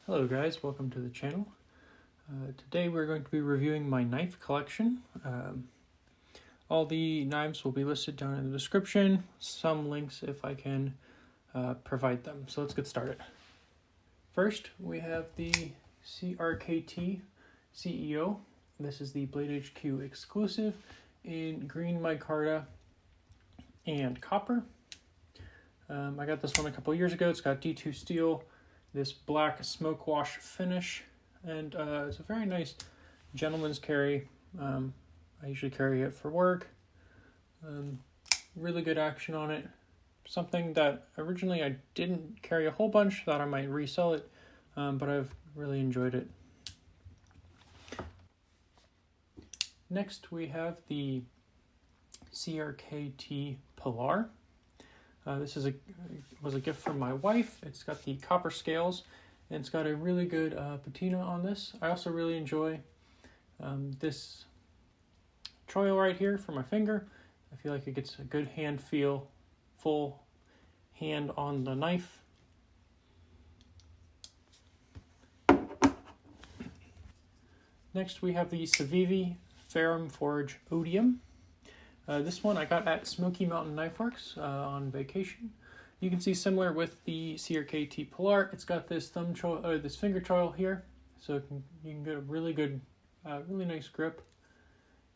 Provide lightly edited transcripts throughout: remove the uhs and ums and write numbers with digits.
Hello guys, welcome to the channel. Today we're going to be reviewing my knife collection. All the knives will be listed down in the description, some links if I can provide them. So let's get started. First we have the CRKT CEO. This is the Blade HQ exclusive in green micarta and copper. I got this one a couple years ago. It's got D2 steel, this black smoke wash finish, and it's a very nice gentleman's carry. I usually carry it for work. Really good action on it. Something that originally I didn't carry a whole bunch, thought I might resell it, but I've really enjoyed it. Next we have the CRKT Pilar. This was a gift from my wife. It's got the copper scales, and it's got a really good patina on this. I also really enjoy this choil right here for my finger. I feel like it gets a good hand feel, full hand on the knife. Next we have the Civivi Ferrrum Forge Odium. This one I got at Smoky Mountain Knife Works on vacation. You can see similar with the CRKT Pilar. It's got this thumb choil, or this finger choil here, so you can get a really good, really nice grip.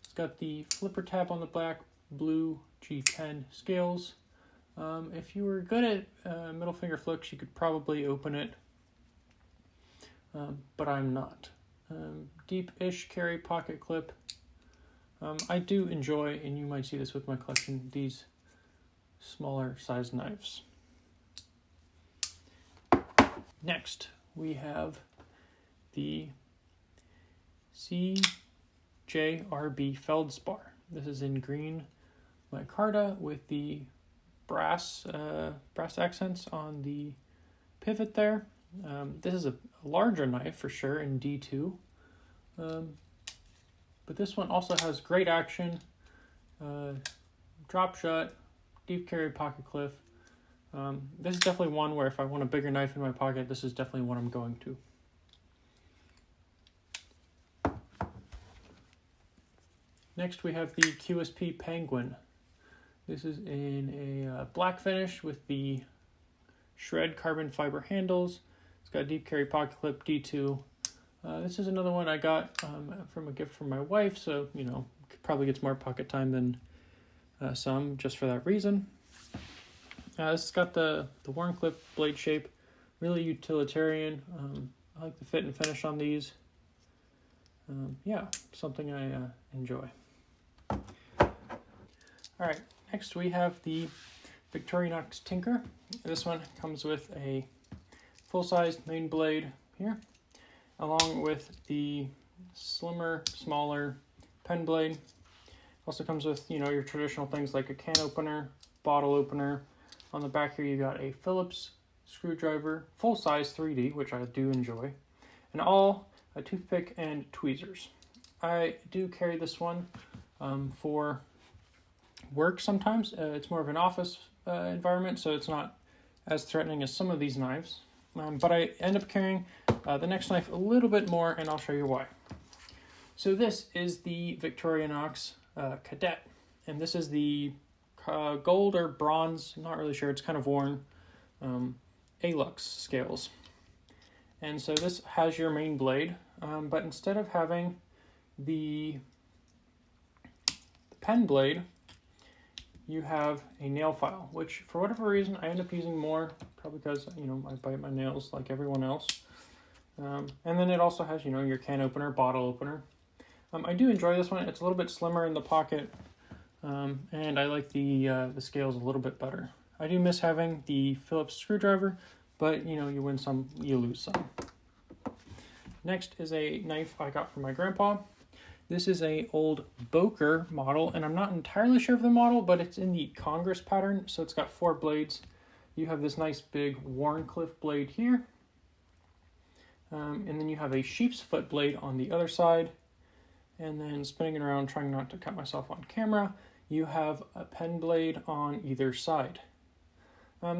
It's got the flipper tab on the black blue G10 scales. If you were good at middle finger flicks, you could probably open it, but I'm not. Deep-ish carry pocket clip. I do enjoy, and you might see this with my collection, these smaller size knives. Next, we have the CJRB Feldspar. This is in green micarta with the brass accents on the pivot there. This is a larger knife for sure in D2. But this one also has great action, drop shut, deep carry pocket clip. This is definitely one where if I want a bigger knife in my pocket, this is definitely one I'm going to. Next we have the QSP Penguin. This is in a black finish with the shred carbon fiber handles. It's got deep carry pocket clip, D2. This is another one I got from a gift from my wife, so, you know, probably gets more pocket time than some, just for that reason. This has got the Warncliffe blade shape, really utilitarian. I like the fit and finish on these. Yeah, something I enjoy. Alright, next we have the Victorinox Tinker. This one comes with a full-sized main blade here, along with the slimmer, smaller pen blade. Also comes with, you know, your traditional things like a can opener, bottle opener. On the back here you got a Phillips screwdriver, full-size 3D, which I do enjoy, and all a toothpick and tweezers. I do carry this one for work sometimes. It's more of an office environment, so it's not as threatening as some of these knives. But I end up carrying the next knife a little bit more, and I'll show you why. So this is the Victorinox Cadet, and this is the gold or bronze, I'm not really sure, it's kind of worn, Alux scales. And so this has your main blade, but instead of having the pen blade, you have a nail file, which for whatever reason I end up using more, probably because, you know, I bite my nails like everyone else. And then it also has, you know, your can opener, bottle opener. I do enjoy this one. It's a little bit slimmer in the pocket, and I like the scales a little bit better. I do miss having the Phillips screwdriver, but, you know, you win some, you lose some. Next is a knife I got from my grandpa. This is a old Boker model, and I'm not entirely sure of the model, but it's in the Congress pattern, so it's got 4 blades. You have this nice big Warncliffe blade here, and then you have a sheep's foot blade on the other side, and then spinning it around, trying not to cut myself on camera, you have a pen blade on either side.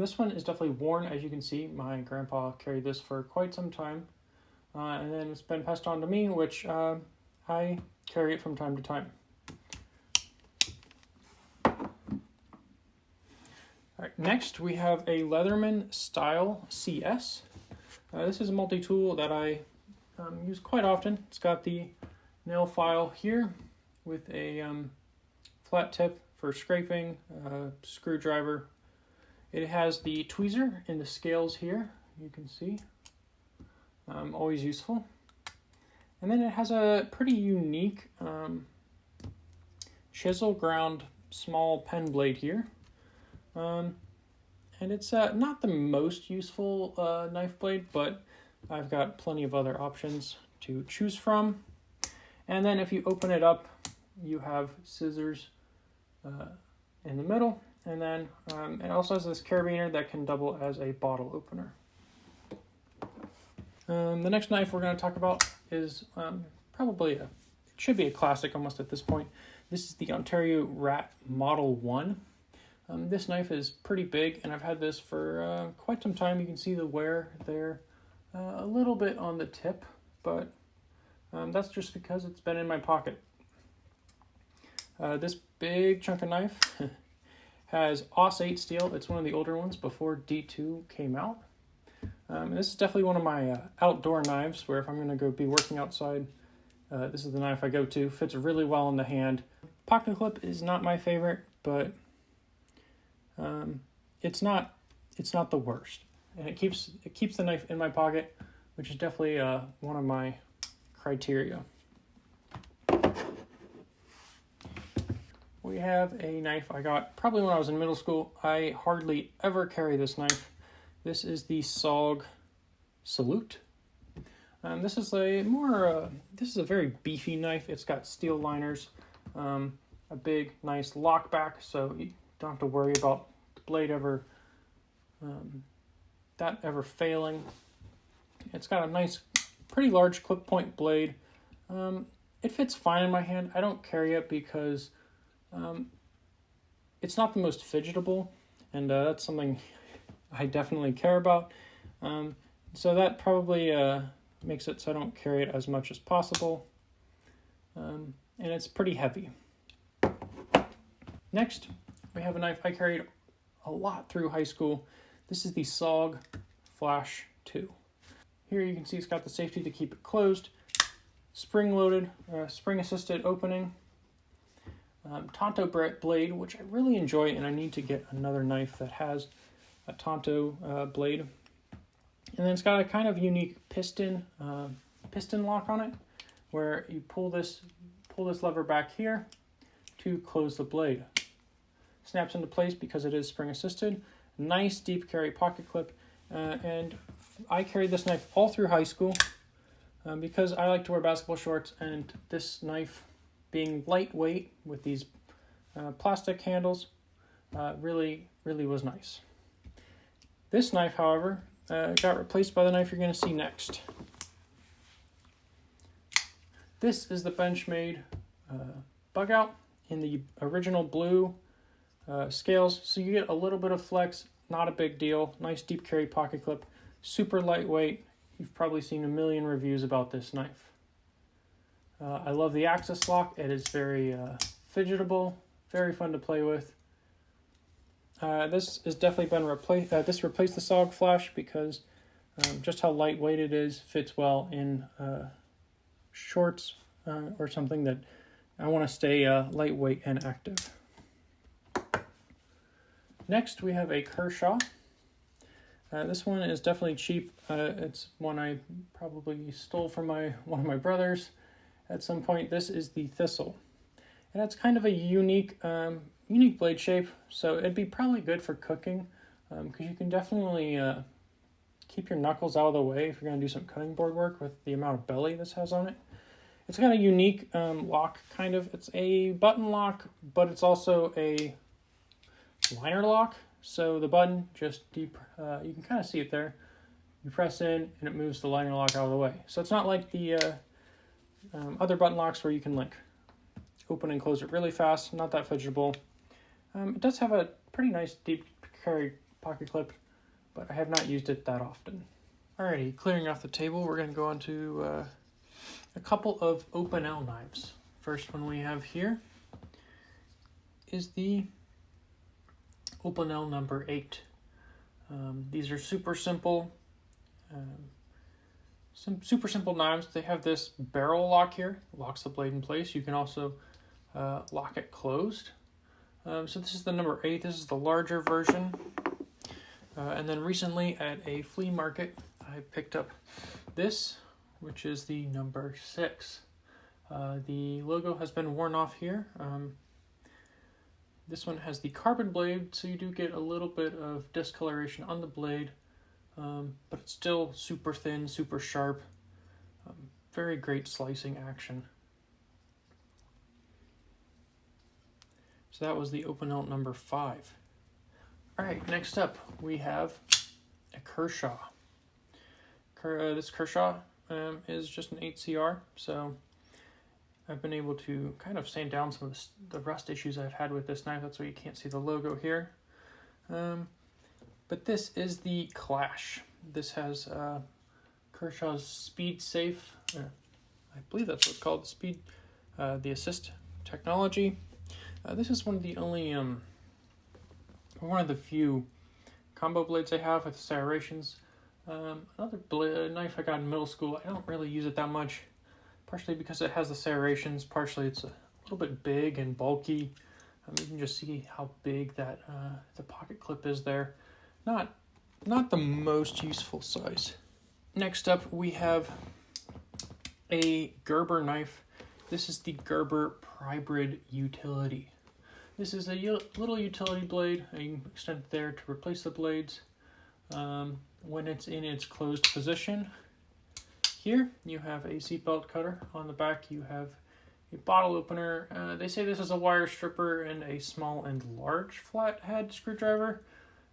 This one is definitely worn, as you can see. My grandpa carried this for quite some time. and then it's been passed on to me, which I carry it from time to time. All right, next we have a Leatherman Style CS. This is a multi-tool that I use quite often. It's got the nail file here with a flat tip for scraping, screwdriver. It has the tweezer in the scales here, you can see. Always useful. And then it has a pretty unique chisel ground small pen blade here. And it's not the most useful knife blade, but I've got plenty of other options to choose from. And then if you open it up, you have scissors in the middle. And then it also has this carabiner that can double as a bottle opener. The next knife we're going to talk about is it should be a classic almost at this point. This is the Ontario Rat Model 1. This knife is pretty big, and I've had this for quite some time. You can see the wear there a little bit on the tip, but that's just because it's been in my pocket. This big chunk of knife has AUS 8 steel. It's one of the older ones before D2 came out. And this is definitely one of my outdoor knives, where if I'm going to go be working outside, this is the knife I go to. Fits really well in the hand. Pocket clip is not my favorite, but it's not the worst, and it keeps the knife in my pocket, which is definitely one of my criteria. We have a knife I got probably when I was in middle school. I hardly ever carry this knife. This is the SOG Salute. This is a very beefy knife. It's got steel liners, a big nice lock back, so you don't have to worry about the blade ever failing. It's got a nice, pretty large clip point blade. It fits fine in my hand. I don't carry it because it's not the most fidgetable, and that's something I definitely care about. So that probably makes it so I don't carry it as much as possible. And it's pretty heavy. Next, we have a knife I carried a lot through high school. This is the SOG Flash 2. Here you can see it's got the safety to keep it closed, spring-loaded, spring-assisted opening, Tonto blade, which I really enjoy, and I need to get another knife that has a Tonto blade. And then it's got a kind of unique piston lock on it, where you pull this lever back here to close the blade. Snaps into place because it is spring-assisted. Nice deep carry pocket clip, and I carried this knife all through high school because I like to wear basketball shorts, and this knife, being lightweight with these plastic handles, really was nice. This knife, however, got replaced by the knife you're going to see next. This is the Benchmade Bugout in the original blue scales, so you get a little bit of flex, not a big deal. Nice deep carry pocket clip, super lightweight. You've probably seen a million reviews about this knife. I love the axis lock. It is very fidgetable, very fun to play with. This has definitely been replaced. This replaced the SOG Flash because just how lightweight it is, fits well in shorts or something that I want to stay lightweight and active. Next, we have a Kershaw. This one is definitely cheap. It's one I probably stole from one of my brothers at some point. This is the Thistle, and it's kind of a unique blade shape, so it'd be probably good for cooking because you can definitely keep your knuckles out of the way if you're going to do some cutting board work with the amount of belly this has on it. It's got a unique lock, kind of. It's a button lock, but it's also a liner lock. So the button just you can kind of see it there. You press in and it moves the liner lock out of the way. So it's not like the other button locks where you can like open and close it really fast. Not that fidgetable. It does have a pretty nice deep carry pocket clip, but I have not used it that often. Alrighty, clearing off the table, we're going to go on to a couple of Opinel knives. First one we have here is the Opinel number 8. These are super simple knives. They have this barrel lock here, locks the blade in place. You can also lock it closed. So this is the number 8. This is the larger version. And then recently at a flea market, I picked up this, which is the number 6. The logo has been worn off here. This one has the carbon blade, so you do get a little bit of discoloration on the blade, but it's still super thin, super sharp. Very great slicing action. So that was the Opinel number 5. Alright, next up we have a Kershaw. This Kershaw is just an 8CR, so I've been able to kind of sand down some of the rust issues I've had with this knife. That's why you can't see the logo here. But this is the Clash. This has Kershaw's Speed Safe, I believe that's what it's called, the Assist technology. This is one of the only, one of the few combo blades I have with serrations. Another knife I got in middle school, I don't really use it that much, partially because it has the serrations, partially it's a little bit big and bulky. You can just see how big that the pocket clip is there. Not the most useful size. Next up we have a Gerber knife. This is the Gerber Prybrid-Utility. This is a little utility blade. You can extend it there to replace the blades when it's in its closed position. Here you have a seatbelt cutter. On the back you have a bottle opener. They say this is a wire stripper and a small and large flathead screwdriver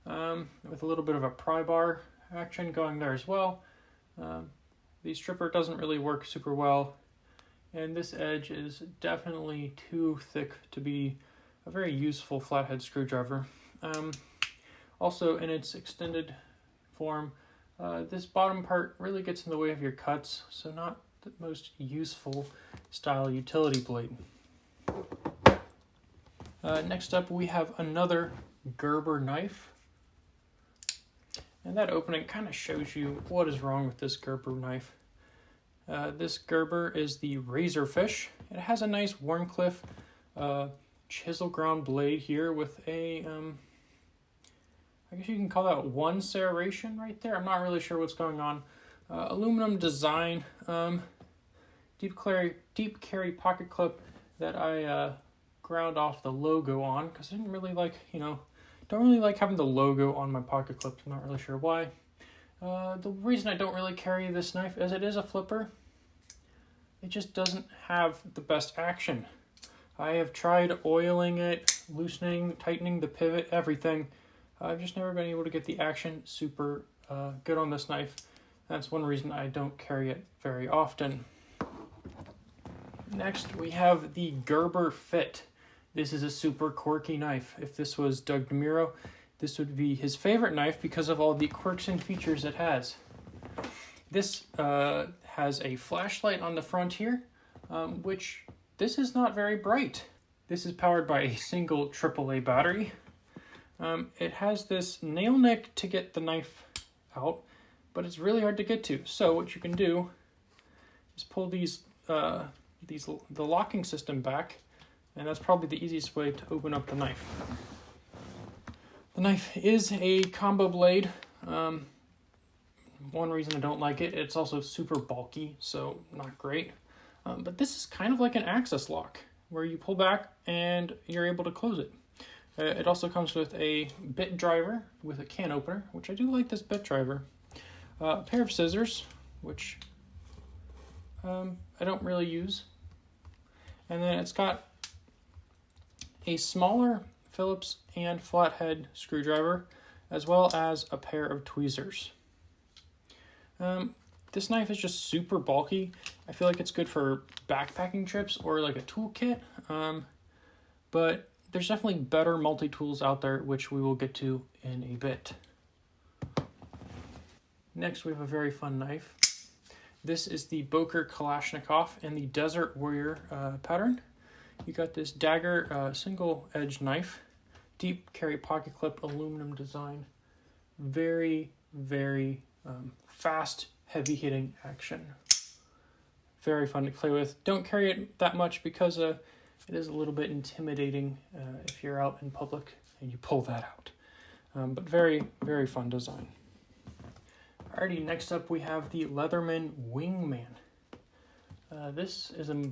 with a little bit of a pry bar action going there as well. The stripper doesn't really work super well, and this edge is definitely too thick to be a very useful flathead screwdriver. Also, in its extended form, this bottom part really gets in the way of your cuts, so not the most useful style utility blade. Next up we have another Gerber knife, and that opening kind of shows you what is wrong with this Gerber knife. This Gerber is the Razorfish. It has a nice Warncliffe chisel ground blade here with a I guess you can call that one serration right there. I'm not really sure what's going on. Aluminum design, deep carry pocket clip that I ground off the logo on because I didn't really like, don't really like having the logo on my pocket clip. I'm not really sure why. The reason I don't really carry this knife is it is a flipper. It just doesn't have the best action. I have tried oiling it, loosening, tightening the pivot, everything. I've just never been able to get the action super good on this knife. That's one reason I don't carry it very often. Next, we have the Gerber Fit. This is a super quirky knife. If this was Doug DeMuro, this would be his favorite knife because of all the quirks and features it has. This has a flashlight on the front here, which this is not very bright. This is powered by a single AAA battery. It has this nail nick to get the knife out, but it's really hard to get to. So what you can do is pull the locking system back, and that's probably the easiest way to open up the knife. The knife is a combo blade. One reason I don't like it, it's also super bulky, so not great. But this is kind of like an access lock, where you pull back and you're able to close it. It also comes with a bit driver with a can opener, which I do like this bit driver. A pair of scissors, which I don't really use. And then it's got a smaller Phillips and flathead screwdriver, as well as a pair of tweezers. This knife is just super bulky. I feel like it's good for backpacking trips or like a toolkit, but there's definitely better multi-tools out there, which we will get to in a bit. Next, we have a very fun knife. This is the Boker Kalashnikov in the Desert Warrior pattern. You got this dagger single edge knife, deep carry pocket clip, aluminum design. Very, very fast, heavy hitting action. Very fun to play with. Don't carry it that much because it is a little bit intimidating if you're out in public and you pull that out. But very, very fun design. Alrighty, next up we have the Leatherman Wingman. This is a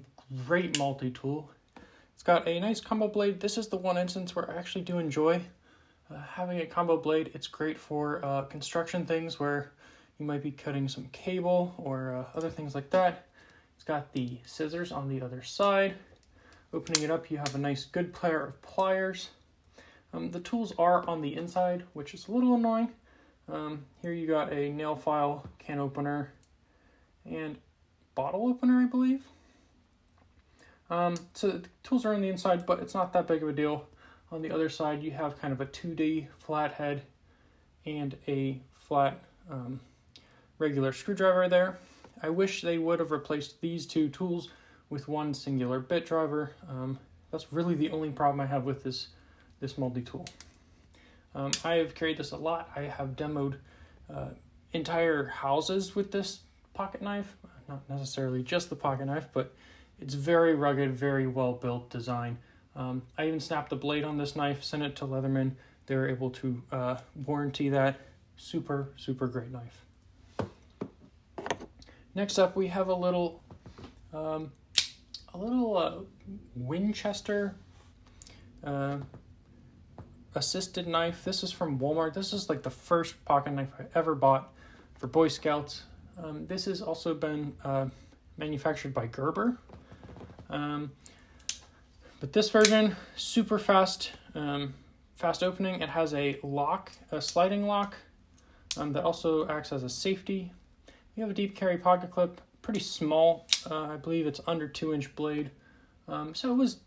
great multi-tool. It's got a nice combo blade. This is the one instance where I actually do enjoy having a combo blade. It's great for construction things where you might be cutting some cable or other things like that. It's got the scissors on the other side. Opening it up, you have a nice good pair of pliers. The tools are on the inside, which is a little annoying. Here you got a nail file, can opener, and bottle opener, I believe. So the tools are on the inside, but it's not that big of a deal. On the other side, you have kind of a 2D flat head and a flat regular screwdriver there. I wish they would have replaced these two tools with one singular bit driver. That's really the only problem I have with this multi-tool. I have carried this a lot. I have demoed entire houses with this pocket knife. Not necessarily just the pocket knife, but it's very rugged, very well-built design. I even snapped the blade on this knife, sent it to Leatherman. They were able to warranty that. Super, super great knife. Next up, we have a little Winchester assisted knife. This is from Walmart. This is like the first pocket knife I ever bought for Boy Scouts. This has also been manufactured by Gerber. But this version, super fast, fast opening. It has a lock, a sliding lock that also acts as a safety. You have a deep carry pocket clip, pretty small. I believe it's under 2-inch blade. So it was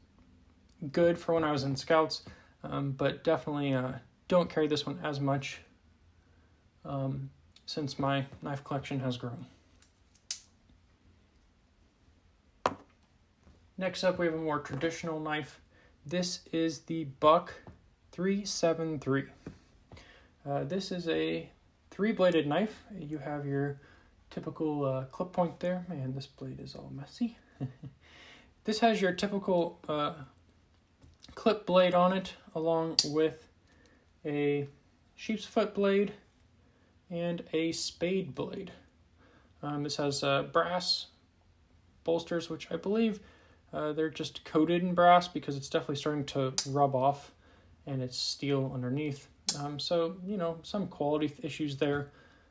good for when I was in Scouts. But definitely don't carry this one as much since my knife collection has grown. Next up, we have a more traditional knife. This is the Buck 373. This is a 3-bladed knife. You have your typical clip point there. Man, this blade is all messy. This has your typical clip blade on it, along with a sheep's foot blade and a spade blade. This has brass bolsters, which I believe they're just coated in brass because it's definitely starting to rub off and it's steel underneath. So, you know, some quality issues there.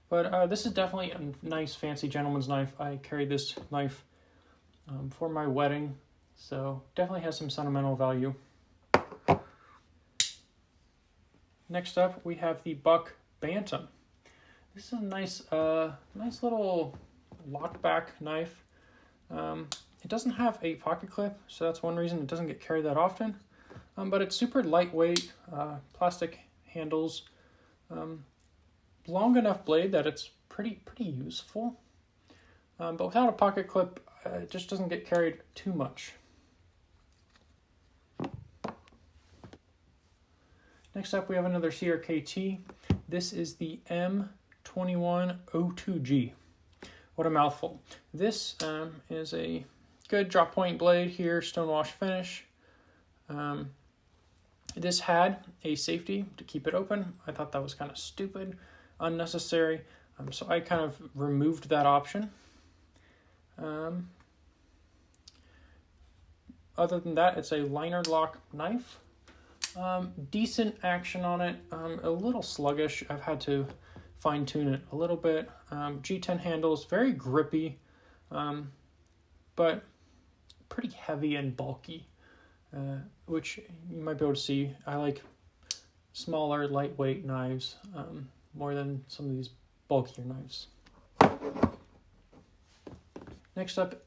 But this is definitely a nice, fancy gentleman's knife. I carried this knife for my wedding, so definitely has some sentimental value. Next up, we have the Buck Bantam. This is a nice little lockback knife. It doesn't have a pocket clip, so that's one reason it doesn't get carried that often. But it's super lightweight, plastic handles, long enough blade that it's pretty useful. But without a pocket clip, it just doesn't get carried too much. Next up, we have another CRKT. This is the M2102G. What a mouthful. This is a good drop point blade here, stonewash finish. This had a safety to keep it open. I thought that was kind of stupid, unnecessary. So I kind of removed that option. Other than that, it's a liner lock knife. Decent action on it, a little sluggish. I've had to fine tune it a little bit. G10 handles, very grippy, but pretty heavy and bulky, which you might be able to see. I like smaller, lightweight knives more than some of these bulkier knives. Next up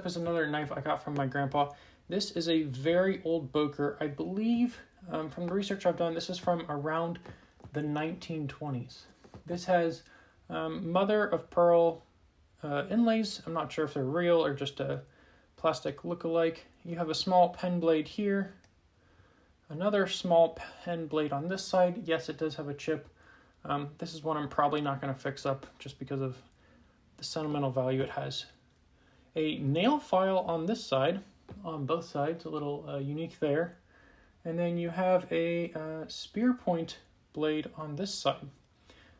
is another knife I got from my grandpa. This is a very old Boker. I believe, from the research I've done, this is from around the 1920s. This has mother of pearl inlays. I'm not sure if they're real or just a plastic look-alike. You have a small pen blade here. Another small pen blade on this side. Yes, it does have a chip. This is one I'm probably not going to fix up just because of the sentimental value it has. A nail file on this side, on both sides, a little unique there. And then you have a spear point blade on this side.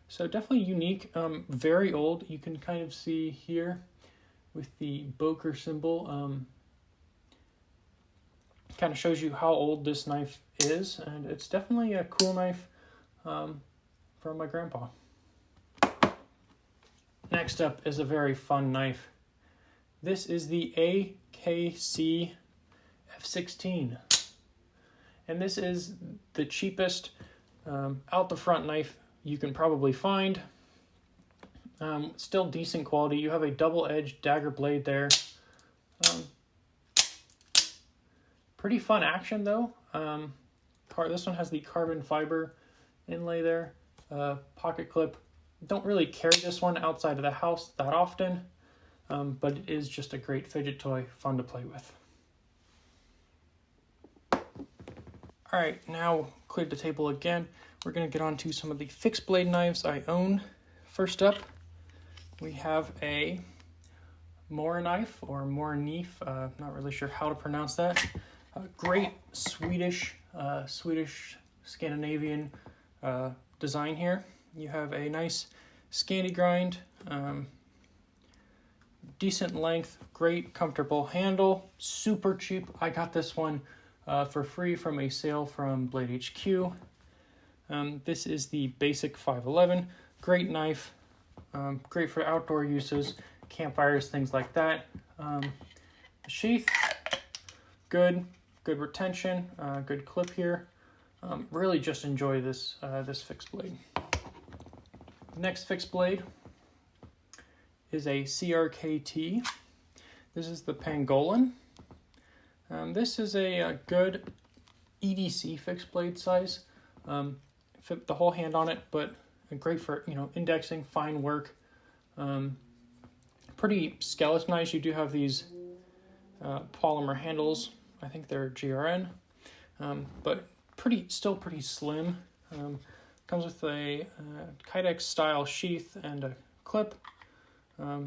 So definitely unique, very old. You can kind of see here with the Boker symbol, kind of shows you how old this knife is, and it's definitely a cool knife from my grandpa. Next up is a very fun knife. This is the AKC F16, and this is the cheapest out the front knife you can probably find. Still decent quality. You have a double-edged dagger blade there. Pretty fun action though. This one has the carbon fiber inlay there. Pocket clip. Don't really carry this one outside of the house that often, but it is just a great fidget toy, fun to play with. All right, now cleared the table again. We're gonna get on to some of the fixed blade knives I own. First up, we have a Morakniv or Morakniv. Not really sure how to pronounce that. Great Swedish Scandinavian design here. You have a nice Scandi grind, decent length, great comfortable handle, super cheap. I got this one for free from a sale from Blade HQ. This is the Basic 511. Great knife, great for outdoor uses, campfires, things like that. The sheath, good retention, good clip here. Really just enjoy this fixed blade. Next fixed blade is a CRKT. This is the Pangolin. This is a good EDC fixed blade size. Fit the whole hand on it, but great for indexing, fine work. Pretty skeletonized. You do have these polymer handles. I think they're GRN, but still pretty slim. Comes with a Kydex style sheath and a clip.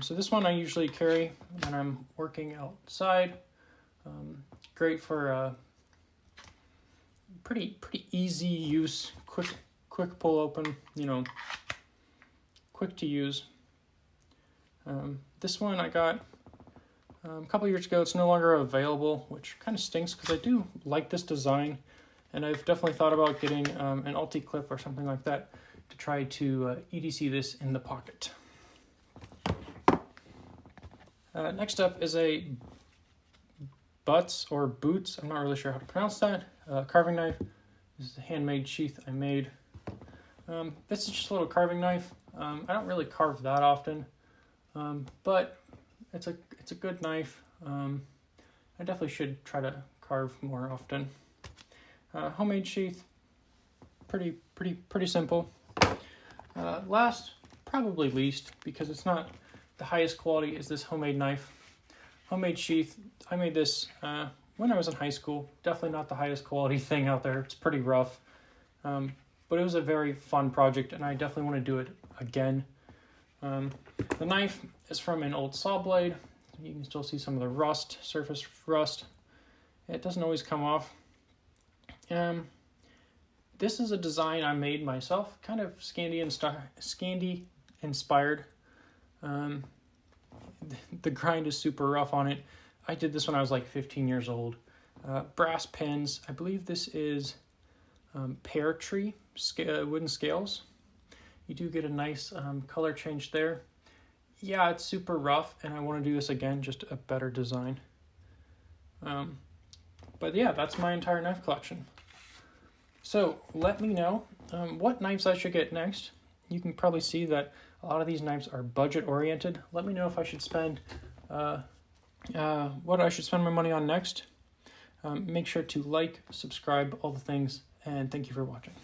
So this one I usually carry when I'm working outside. Great for pretty easy use, quick pull open, quick to use. This one I got a couple years ago. It's no longer available, which kind of stinks because I do like this design, and I've definitely thought about getting an Ulti clip or something like that to try to EDC this in the pocket. Next up is a Boots, I'm not really sure how to pronounce that, carving knife. This is a handmade sheath I made. This is just a little carving knife. I don't really carve that often, but it's a good knife. I definitely should try to carve more often. Homemade sheath, pretty simple. Last, probably least, because it's not the highest quality, is this homemade knife. Homemade sheath, I made this when I was in high school. Definitely not the highest quality thing out there. It's pretty rough, but it was a very fun project, and I definitely want to do it again. The knife is from an old saw blade. You can still see some of the surface rust. It doesn't always come off. This is a design I made myself, kind of Scandi inspired. The grind is super rough on it. I did this when I was like 15 years old. Brass pins. I believe this is pear tree wooden scales. You do get a nice color change there. Yeah, it's super rough, and I want to do this again, just a better design. But yeah, that's my entire knife collection. So let me know what knives I should get next. You can probably see that a lot of these knives are budget oriented. Let me know if I should spend what I should spend my money on next. Make sure to like, subscribe, all the things, and thank you for watching.